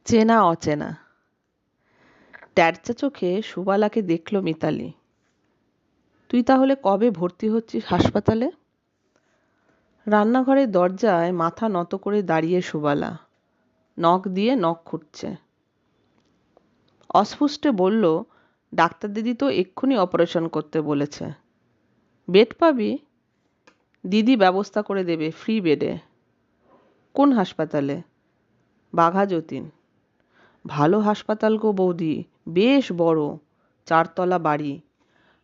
চেনা অচেনা। ট্যারচা চোখে সুবালাকে দেখল মিতালি। তুই তাহলে কবে ভর্তি হচ্ছিস হাসপাতালে? রান্নাঘরের দরজায় মাথা নত করে দাঁড়িয়ে সুবালা নখ দিয়ে নখ খুঁটছে। অস্ফুটে বলল, ডাক্তার দিদি তো এক্ষুনি অপারেশন করতে বলেছে। বেড পাবি? দিদি ব্যবস্থা করে দেবে ফ্রি বেডে। কোন হাসপাতালে? বাঘা যতীন। ভালো হাসপাতাল গো বৌদি, বেশ বড়, 4 তলা বাড়ি।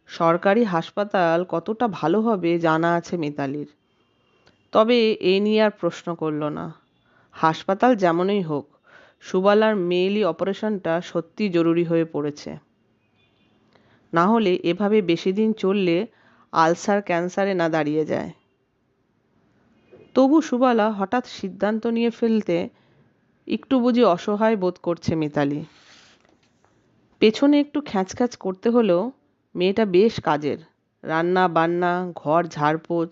সরকারি হাসপাতাল কতটা ভালো হবে জানা আছে মিতালির। তবে এ নিয়ে আর প্রশ্ন করল না। হাসপাতাল যেমনই হোক, সুবালার মেয়েলি অপারেশনটা সত্যি জরুরি হয়ে পড়েছে। না হলে এভাবে বেশি দিন চললে আলসার ক্যান্সারে না দাঁড়িয়ে যায়। তবু সুবালা হঠাৎ সিদ্ধান্ত নিয়ে ফেলতে একটু বুঝি অসহায় বোধ করছে মিতালি। পেছনে একটু খ্যাঁচখ্যাঁচ করতে হলেও মেয়েটা বেশ কাজের। রান্না বান্না, ঘর ঝাড়পোছ,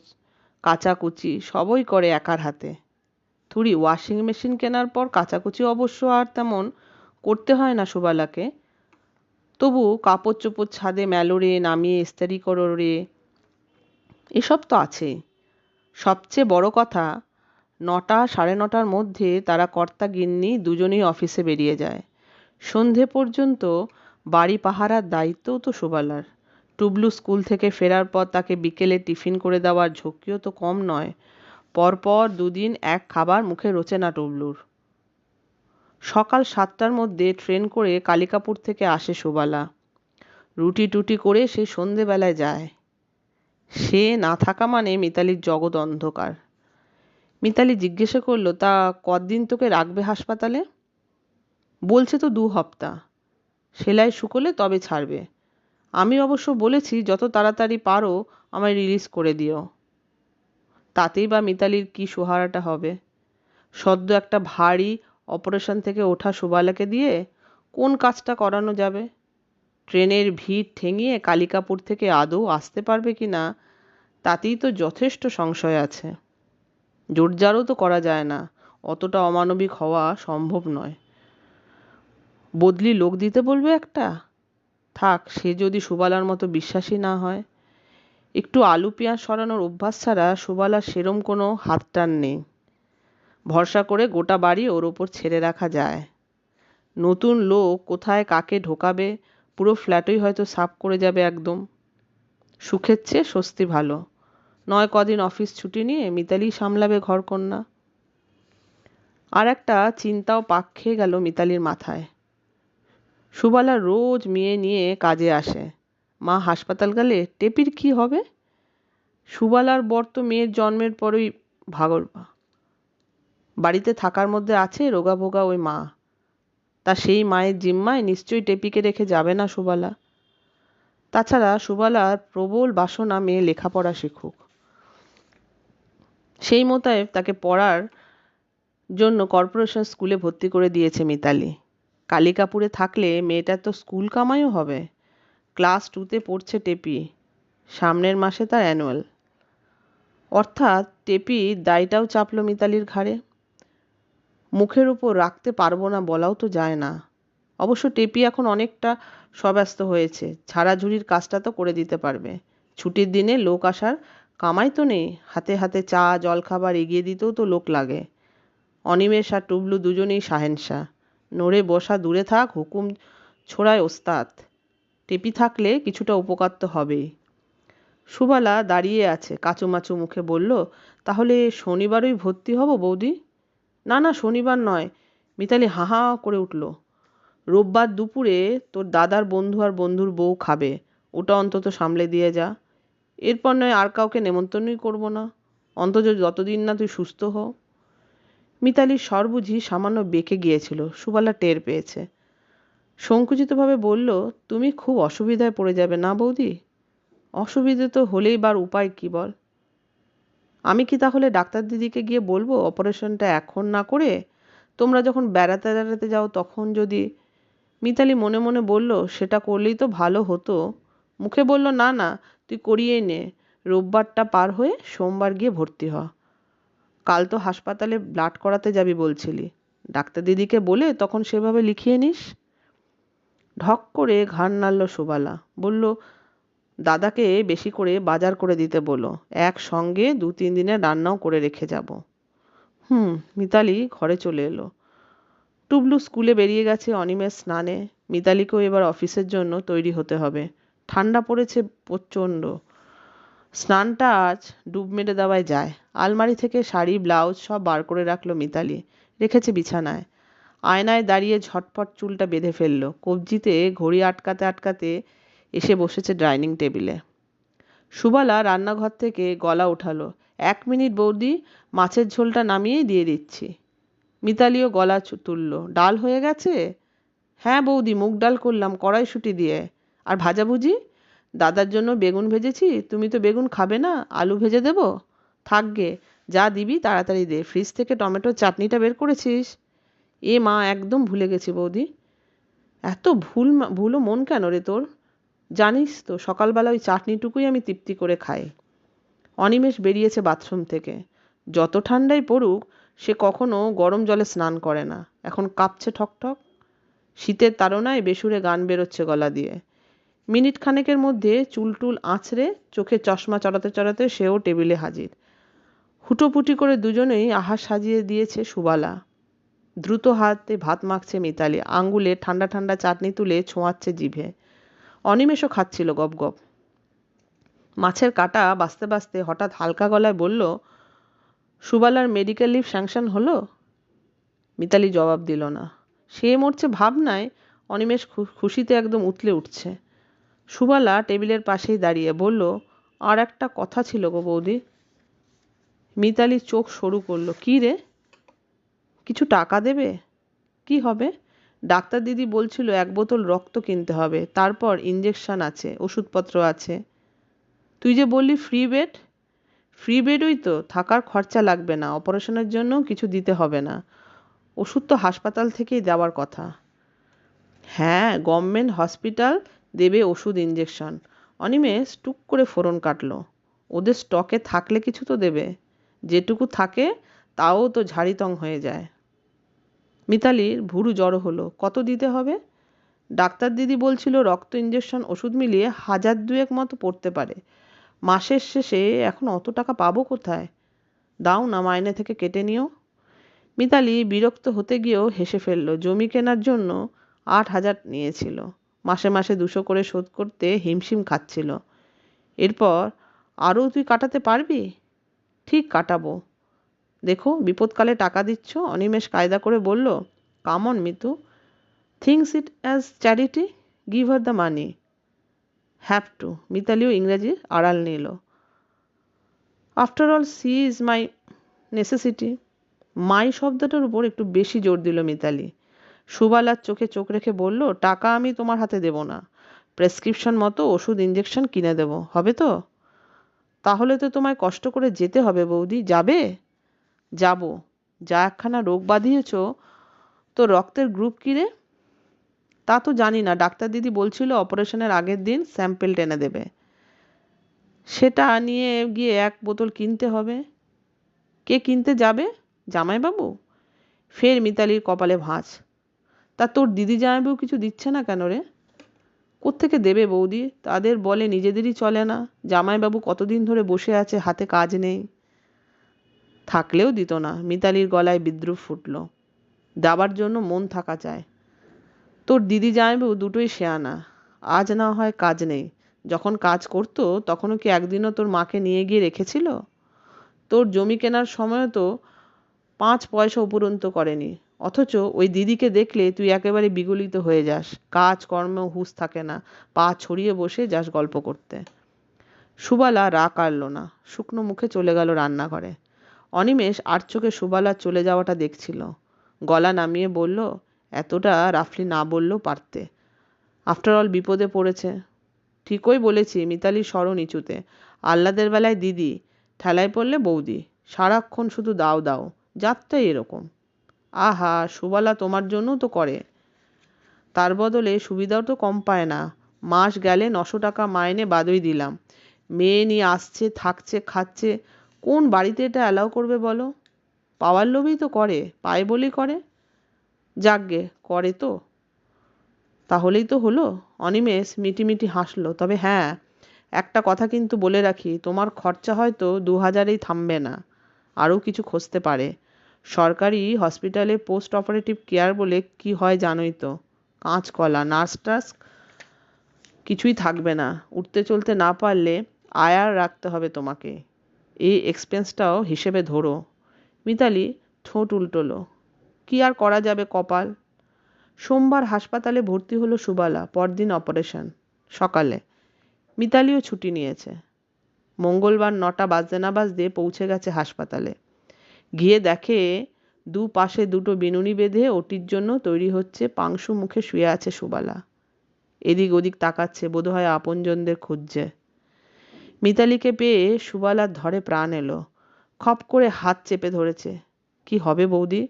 কাচাকুচি সবই করে একার হাতে। থুড়ি ওয়াশিং মেশিন কেনার পর কাচাকুচি অবশ্য আর তেমন করতে হয় না সুবালাকে। তবু কাপড় চোপড় ছাদে মেলো রে, নামিয়ে ইস্ত্রি করো রে, এসব তো আছেই। সবচেয়ে বড় কথা, 9টা সাড়ে 9টার মধ্যে তারা কর্তা গিন্নি দুজনেই অফিসে বেরিয়ে যায়। সন্ধে পর্যন্ত বাড়ি পাহারার দায়িত্বও তো সুবালার। টুবলু স্কুল থেকে ফেরার পর তাকে বিকেলে টিফিন করে দেওয়ার ঝক্কিও তো কম নয়। পরপর 2 দিন এক খাবার মুখে রোচে না টুবলুর। সকাল 7টার মধ্যে ট্রেন করে কালিকাপুর থেকে আসে সুবালা। রুটি টুটি করে সে সন্ধেবেলায় যায়। সে না থাকা মানে মিতালির জগৎ অন্ধকার। মিতালি জিজ্ঞেস করল, তা কদিন তোকে রাখবে হাসপাতালে? বলছে তো 2 হপ্তা। সেলাই শুকোলে তবে ছাড়বে। আমি অবশ্য বলেছি যত তাড়াতাড়ি পারো আমায় রিলিজ করে দিও। তাতেই বা মিতালির কি সুহারাটা হবে? সদ্য একটা ভারী অপারেশন থেকে ওঠা সুবালাকে দিয়ে কোন কাজটা করানো যাবে? ট্রেনের ভিড় ঠেঙিয়ে কালিকাপুর থেকে আদৌ আসতে পারবে কি না তাতেই তো যথেষ্ট সংশয় আছে। জোরজারও তো করা যায় না, অতটা অমানবিক হওয়া সম্ভব নয়। বদলি লোক দিতে বলবে একটা। থাক, সে যদি সুবালার মতো বিশ্বাসী না হয়। একটু আলু পেঁয়াজ সরানোর অভ্যাস ছাড়া সুবালার সেরম কোনো হাতটান নেই। ভরসা করে গোটা বাড়ি ওর ওপর ছেড়ে রাখা যায়। নতুন লোক কোথায় কাকে ঢোকাবে পুরো ফ্ল্যাটই হয়তো সাফ করে যাবে একদম। সুখের চেয়ে স্বস্তি ভালো। নয় কদিন অফিস ছুটি নিয়ে মিতালি সামলাবে ঘরকন্না। আর একটা চিন্তাও পাক খেয়ে গেল মিতালির মাথায়। সুবালা রোজ মেয়ে নিয়ে কাজে আসে। মা হাসপাতাল গেলে টেপির কি হবে? সুবালার বর তো মেয়ের জন্মের পরই বাড়িতে থাকার মধ্যে আছে রোগাভোগা ওই মা। তা সেই মায়ের জিম্মায় নিশ্চয়ই টেপিকে রেখে যাবে না সুবালা। তাছাড়া সুবালার প্রবল বাসনা মেয়ে লেখাপড়া শিখুক। সেই মোতাবেক তাকে পড়ার জন্য কর্পোরেশন স্কুলে ভর্তি করে দিয়েছে মিতালি। কালিকাপুরে থাকলে মেয়েটার তো স্কুল কামাইও হবে। ক্লাস 2তে পড়ছে টেপি। সামনের মাসে তার অ্যানুয়াল। অর্থাৎ টেপির দায়টাও চাপল মিতালির ঘাড়ে। মুখের উপর রাখতে পারবো না বলাও তো যায় না। অবশ্য টেপি এখন অনেকটা সব্যস্ত হয়েছে, ঝাড়াঝুড়ির কাজটা তো করে দিতে পারবে। ছুটির দিনে লোক আসার কামাই তো নেই, হাতে হাতে চা জলখাবার এগিয়ে দিতেও তো লোক লাগে। অনিমেষ আর টুবলু দুজনেই শাহেনশা। নড়ে বসা দূরে থাক, হুকুম ছোড়ায় ওস্তাদ। টেপি থাকলে কিছুটা উপকার তো হবেই। সুবালা দাঁড়িয়ে আছে, কাচুমাচু মুখে বলল, তাহলে শনিবারই ভর্তি হব বৌদি? না না, শনিবার নয়। মিতালি হাঁ হাঁ করে উঠল। রোববার দুপুরে তোর দাদার বন্ধু আর বন্ধুর বউ খাবে, ওটা অন্তত সামলে দিয়ে যা। এরপর নয় আর কাউকে নেমন্তন্নই করবো না, অন্তত যতদিন না তুই সুস্থ হ। মিতালির স্বর বুঝি সামান্য বেঁকে গিয়েছিল, সুবালা টের পেয়েছে। সংকুচিতভাবে বলল, তুমি খুব অসুবিধায় পড়ে যাবে না বৌদি? অসুবিধে তো হলেই বার উপায় কি বল? আমি কি তাহলে ডাক্তার দিদিকে গিয়ে বলবো অপারেশনটা এখন না করে তোমরা যখন বেড়াতে বেড়াতে যাও তখন যদি? মিতালি মনে মনে বলল, সেটা করলেই তো ভালো হতো। মুখে বলল, না না, তুই করিয়েই নে। রোববারটা পার হয়ে সোমবার গিয়ে ভর্তি হ। কাল তো হাসপাতালে ব্লাড করাতে যাবি বলছিলি। ডাক্তার দিদিকে বলে তখন সেভাবে লিখিয়ে নিস। ঢক করে ঘাড় নাড়ল সুবালা। বলল, দাদাকে বেশি করে বাজার করে দিতে বলো, একসঙ্গে 2-3 দিনের রান্নাও করে রেখে যাব। মিতালি ঘরে চলে এলো। টুবলু স্কুলে বেরিয়ে গেছে অনিমেষ স্নানে। মিতালিকেও এবার অফিসের জন্য তৈরি হতে হবে। ঠান্ডা পড়েছে প্রচণ্ড। স্নানটা আজ ডুব মেরে দেওয়ায় যায়। আলমারি থেকে শাড়ি ব্লাউজ সব বার করে রাখলো মিতালি, রেখেছে বিছানায়। আয়নায় দাঁড়িয়ে ঝটপট চুলটা বেঁধে ফেললো। কবজিতে ঘড়ি আটকাতে আটকাতে এসে বসেছে ডাইনিং টেবিলে। সুবালা রান্নাঘর থেকে গলা উঠালো, 1 মিনিট বৌদি, মাছের ঝোলটা নামিয়েই দিয়ে দিচ্ছি। মিতালিও গলা তুলল, ডাল হয়ে গেছে? হ্যাঁ বৌদি, মুগ ডাল করলাম কড়াইশুঁটি দিয়ে। আর ভাজাভুজি? দাদার জন্য বেগুন ভেজেছি, তুমি তো বেগুন খাবে না, আলু ভেজে দেবো? থাকগে, যা দিবি তাড়াতাড়ি দে। ফ্রিজ থেকে টমেটোর চাটনিটা বের করেছিস? এ মা, একদম ভুলে গেছি বৌদি। এত ভুলো মন কেন রে তোর? জানিস তো সকালবেলা ওই চাটনিটুকুই আমি তৃপ্তি করে খাই। অনিমেষ বেরিয়েছে বাথরুম থেকে। যত ঠান্ডাই পড়ুক, সে কখনো গরম জলে স্নান করে না। এখন কাঁপছে ঠকঠক। শীতের তাড়নায় বেসুরে গান বেরোচ্ছে গলা দিয়ে। মিনিট খানেকের মধ্যে চুলটুল আঁচড়ে চোখে চশমা চড়াতে চড়াতে সেও টেবিলে হাজির। হুটোপুটি করে দুজনেই আহার সাজিয়ে দিয়েছে সুবালা। দ্রুত হাতে ভাত মাখছে মিতালি, আঙ্গুলে ঠান্ডা ঠান্ডা চাটনি তুলে ছোঁয়াচ্ছে জিভে। অনিমেষও খাচ্ছিল গপ গপ। মাছের কাঁটা বাছতে বাছতে হঠাৎ হালকা গলায় বলল, সুবালার মেডিকেল লিভ স্যাংশন হলো? মিতালি জবাব দিল না। সে মরছে ভাবনায় অনিমেষ খুশিতে একদম উতলে উঠছে। সুবালা টেবিলের পাশেই দাঁড়িয়ে বলল, আর একটা কথা ছিল গো বৌদি। মিতালি চোখ সরু করল। কি রে? কিছু টাকা দেবে? কি হবে? ডাক্তার দিদি বলছিল 1 বোতল রক্ত কিনতে হবে, তারপর ইঞ্জেকশন আছে, ওষুধপত্র আছে। তুই যে বললি ফ্রি বেড? ফ্রি বেডই তো, থাকার খরচা লাগবে না, অপারেশনের জন্য কিছু দিতে হবে না। ওষুধ তো হাসপাতাল থেকেই দেওয়ার কথা। হ্যাঁ, গভর্নমেন্ট হসপিটাল দেবে ওষুধ, ইঞ্জেকশন। অনিমেষ টুক করে ফোড়ন কাটল। ওদের স্টকে থাকলে কিছু তো দেবে। যেটুকু থাকে তাও তো ঝাড়িতং হয়ে যায়। মিতালির ভুরু জড়ো হলো। কত দিতে হবে? ডাক্তার দিদি বলছিল রক্ত, ইঞ্জেকশন, ওষুধ মিলিয়ে 1000-2 মতো পড়তে পারে। মাসের শেষে এখন অত টাকা পাবো কোথায়? দাও না, মাইনে থেকে কেটে নিও। মিতালি বিরক্ত হতে গিয়েও হেসে ফেলল। জমি কেনার জন্য 8000 নিয়েছিল। মাসে মাসে 200 করে শোধ করতে হিমশিম খাচ্ছিল। এরপর আরও তুই কাটাতে পারবি? ঠিক কাটাবো। দেখো, বিপদকালে টাকা দিচ্ছ। অনিমেষ কায়দা করে বলল, come on Mitu, things it as charity, give her the money. Have to. মিতালিও ইংরেজির আড়াল নিল। After all she is my necessity. My শব্দটার উপর একটু বেশি জোর দিল মিতালি। সুবালার চোখে চোখ রেখে বলল, টাকা আমি তোমার হাতে দেব না, প্রেসক্রিপশন মতো ওষুধ ইঞ্জেকশন কিনে দেব, হবে তো? তাহলে তো তোমায় কষ্ট করে যেতে হবে বৌদি। যাবে? যাব। যা একখানা রোগ বাঁধিয়েছ। তো রক্তের গ্রুপ কী রে? তা তো জানি না, ডাক্তার দিদি বলছিল অপারেশনের আগের দিন স্যাম্পেল টেনে দেবে। সেটা নিয়ে গিয়ে 1 বোতল কিনতে হবে। কে কিনতে যাবে? জামাইবাবু? ফের মিতালির কপালে ভাঁজ। তা তোর দিদি জামাইবাবু কিছু দিচ্ছে না কেন রে? কোত্থেকে দেবে বৌদি? তাদের বলে নিজেদেরই চলে না। জামাইবাবু কতদিন ধরে বসে আছে, হাতে কাজ নেই। থাকলেও দিত না। মিতালির গলায় বিদ্রুপ ফুটল। দাবার জন্য মন থাকা চায়। তোর দিদি জামাইবাবু দুটোই শেয়ানা। আজ না হয় কাজ নেই, যখন কাজ করতো তখনও কি একদিনও তোর মাকে নিয়ে গিয়ে রেখেছিল? তোর জমি কেনার সময় তো 5 পয়সা উপরন্ত করেনি। অথচ ওই দিদিকে দেখলে তুই একেবারে বিগলিত হয়ে যাস। কাজ কর্ম হুঁশ থাকে না, পা ছড়িয়ে বসে যাস গল্প করতে। সুবালা রাগ কাড়ল না, শুকনো মুখে চলে গেল রান্নাঘরে। অনিমেষ আর চোখে সুবালার চলে যাওয়াটা দেখছিল। গলা নামিয়ে বলল, এতটা রাফলি না বললেও পারতে। আফটার অল বিপদে পড়েছে। ঠিকই বলেছি। মিতালির স্বর নিচুতে। আহ্লাদের বেলায় দিদি, ঠেলায় পড়লে বৌদি, সারাক্ষণ শুধু দাও দাও, জাতটাই এরকম। আহা, সুবালা তোমার জন্যও তো করে। তার বদলে সুবিধাও তো কম পায় না। মাস গেলে 900 টাকা মাইনে বাদই দিলাম। মেয়ে নিয়ে আসছে, থাকছে, খাচ্ছে। কোন বাড়িতে এটা অ্যালাউ করবে বলো? পাওয়ার লোভেই তো করে, পায় বলেই করে। যাকগে, করে তো, তাহলেই তো হলো। অনিমেষ মিটিমিটি হাসলো। তবে হ্যাঁ, একটা কথা কিন্তু বলে রাখি, তোমার খরচা হয়তো 2000-এই থামবে না, আরও কিছু খসতে পারে। সরকারি হসপিটালে পোস্ট অপারেটিভ কেয়ার বলে কি হয় জানোই তো, কাঁচকলা, নার্স টার্স কিছুই থাকবে না। উঠতে চলতে না পারলে আয়ার রাখতে হবে তোমাকে। এই এক্সপেন্সটাও হিসেবে ধরো। মিতালি ঠোঁট উল্টোলো। কি আর করা যাবে, কপাল। সোমবার হাসপাতালে ভর্তি হলো সুবালা। পরদিন অপারেশন। সকালে মিতালিও ছুটি নিয়েছে। মঙ্গলবার 9টা বাজতে না বাজতে পৌঁছে গেছে হাসপাতালে। গিয়ে দেখে দুপাশে দুটো বিনুনি বেঁধে ওটির জন্য তৈরি হচ্ছে। পাংশু মুখে শুয়ে আছে সুবালা। এদিক ওদিক তাকাচ্ছে, বোধহয় আপনজনদের খুঁজছে। মিতালিকে পেয়ে সুবালার ধরে প্রাণ এলো। খপ করে হাত চেপে ধরেছে। কি হবে বৌদি?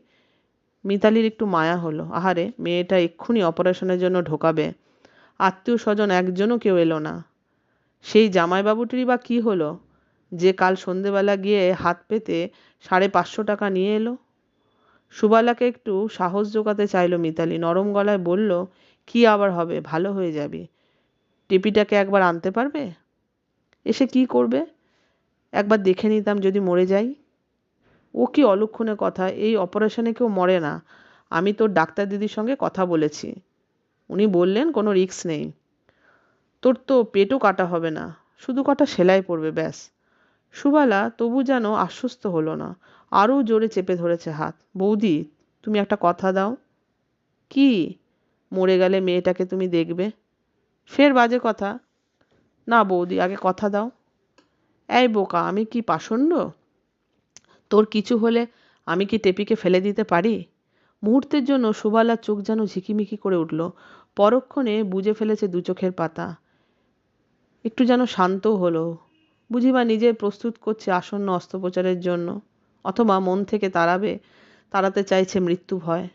মিতালির একটু মায়া হলো। আহারে, মেয়েটা এক্ষুনি অপারেশনের জন্য ঢোকাবে, আত্মীয় স্বজন একজনও কেউ এলো না। সেই জামাইবাবুটিরই বা কি হলো, যে কাল সন্ধেবেলা গিয়ে হাত পেতে 550 টাকা নিয়ে এলো? সুবালাকে একটু সাহস জোগাতে চাইল মিতালি। নরম গলায় বলল, কি আবার হবে, ভালো হয়ে যাবি। টেপিটাকে একবার আনতে পারবে? এসে কি করবে? একবার দেখে নিতাম যদি মরে যাই। ও কি অলক্ষণে কথা, এই অপারেশনে কেউ মরে না। আমি তোর ডাক্তার দিদির সঙ্গে কথা বলেছি, উনি বললেন কোনো রিস্ক নেই। তোর তো পেটও কাটা হবে না, শুধু কটা সেলাই পড়বে ব্যাস। সুবালা তবু যেন আশ্বস্ত হলো না, আরও জোরে চেপে ধরেছে হাত। বৌদি, তুমি একটা কথা দাও। কি? মরে গেলে মেয়েটাকে তুমি দেখবে? ফের বাজে কথা। না বৌদি, আগে কথা দাও। এই বোকা, আমি কি পাষণ্ড? তোর কিছু হলে আমি কি টেপিকে ফেলে দিতে পারি? মুহূর্তের জন্য সুবালার চোখ যেন ঝিকিমিকি করে উঠল। পরক্ষণে বুঝে ফেলেছে দু চোখের পাতা। একটু যেন শান্তও হলো। বুঝিবা নিজের প্রস্তুত করছে আসন্ন অস্ত্রোপচারের জন্য, অথবা মন থেকে তাড়াতে চাইছে মৃত্যু ভয়।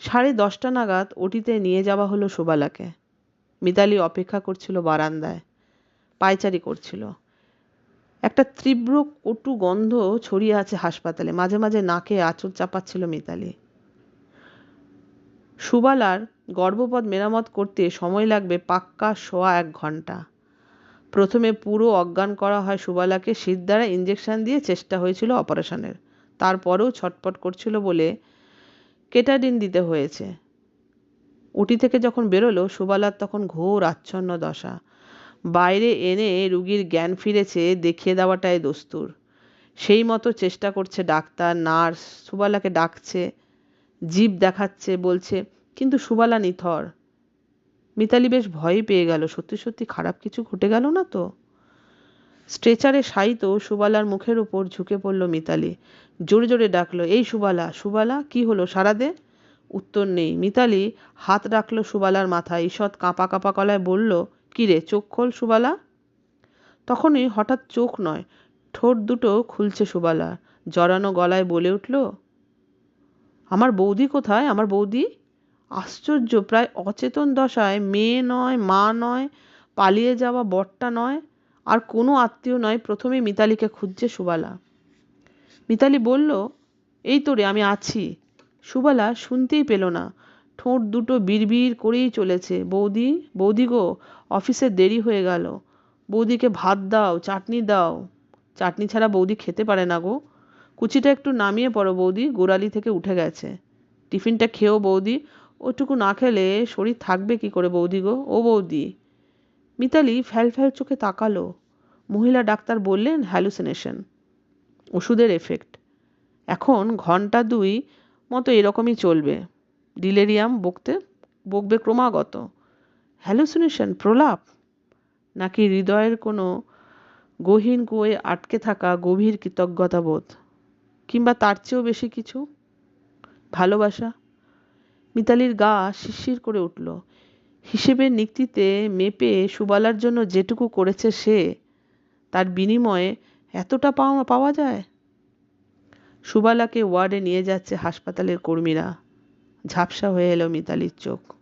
10:30 নাগাদ ওটিতে নিয়ে যাওয়া হলো সুবালাকে। মিতালি অপেক্ষা করছিল বারান্দায়, পায়চারি করছিল। একটা তীব্র কটু গন্ধ ছড়িয়ে আছে হাসপাতালে। মাঝে মাঝে নাকে আঁচড় চাপাচ্ছিল মিতালি। সুবালার গর্ভপথ মেরামত করতে সময় লাগবে পাক্কা 1.25 ঘন্টা। প্রথমে পুরো অজ্ঞান করা হয় সুবালাকে, শীত দ্বারা ইঞ্জেকশন দিয়ে চেষ্টা হয়েছিল অপারেশনের। তারপরেও ছটপট করছিল বলে কেটাডিন দিতে হয়েছে। ওটি থেকে যখন বেরোলো, সুবালার তখন ঘোর আচ্ছন্ন দশা। বাইরে এনে রুগীর জ্ঞান ফিরেছে দেখিয়ে দেওয়াটাই দস্তুর। সেই মতো চেষ্টা করছে ডাক্তার, নার্স। সুবালাকে ডাকছে, জিভ দেখাচ্ছে, বলছে, কিন্তু সুবালা নিথর। মিতালি বেশ ভয়ই পেয়ে গেল। সত্যি সত্যি খারাপ কিছু ঘটে গেল না তো? স্ট্রেচারে শায়িত সুবালার মুখের উপর ঝুঁকে পড়ল মিতালি। জোরে জোরে ডাকলো, এই সুবালা, সুবালা, কি হলো, সারা দে। উত্তর নেই। মিতালি হাত রাখলো সুবালার মাথায়। ঈষৎ কাঁপা কাঁপা গলায় বলল, কি রে, চোখ খোল সুবালা। তখনই হঠাৎ চোখ নয়, ঠোঁট দুটো খুলছে সুবালা। জড়ানো গলায় বলে উঠল, আমার বৌদি কোথায়, আমার বৌদি? আশ্চর্য, প্রায় অচেতন দশায়, মেয়ে নয়, মা নয়, পালিয়ে যাওয়া বরটা নয়, আর কোনো আত্মীয় নয়, প্রথমেই মিতালিকে খুঁজছে সুবালা। মিতালি বলল, এই তো রে, আমি আছি। সুবালা শুনতেই পেল না। ঠোঁট দুটো বিড়বিড় করেই চলেছে, বৌদি, বৌদি গো, অফিসে দেরি হয়ে গেল। বৌদিকে ভাত দাও, চাটনি দাও। চাটনি ছাড়া বৌদি খেতে পারে না গো। কুচিটা একটু নামিয়ে পড়ো বৌদি, গোড়ালি থেকে উঠে গেছে। টিফিনটা খেও বৌদি, ওটুকু না খেলে শরীর থাকবে কি করে বৌদি গো, ও বৌদি। মিতালি ফ্যাল ফ্যাল চোখে তাকালো। মহিলা ডাক্তার বললেন, হ্যালুসিনেশন, ওষুধের এফেক্ট। এখন ঘন্টা 2 মতো এরকমই চলবে। ডিলেরিয়াম বকবে ক্রমাগত। হ্যালুসিনেশন, প্রলাপ, নাকি হৃদয়ের কোনো গহীন কুয়োয় আটকে থাকা গভীর কৃতজ্ঞতা বোধ, কিংবা তার চেয়েও বেশি কিছু, ভালোবাসা? মিতালির গা শিরশির করে উঠল। হিসেবের নিক্তিতে মেপে সুবালার জন্য যেটুকু করেছে সে, তার বিনিময়ে এতটা পাওয়া যায়? সুবালাকে ওয়ার্ডে নিয়ে যাচ্ছে হাসপাতালের কর্মীরা। ঝাপসা হয়ে এলো মিতালির চোখ।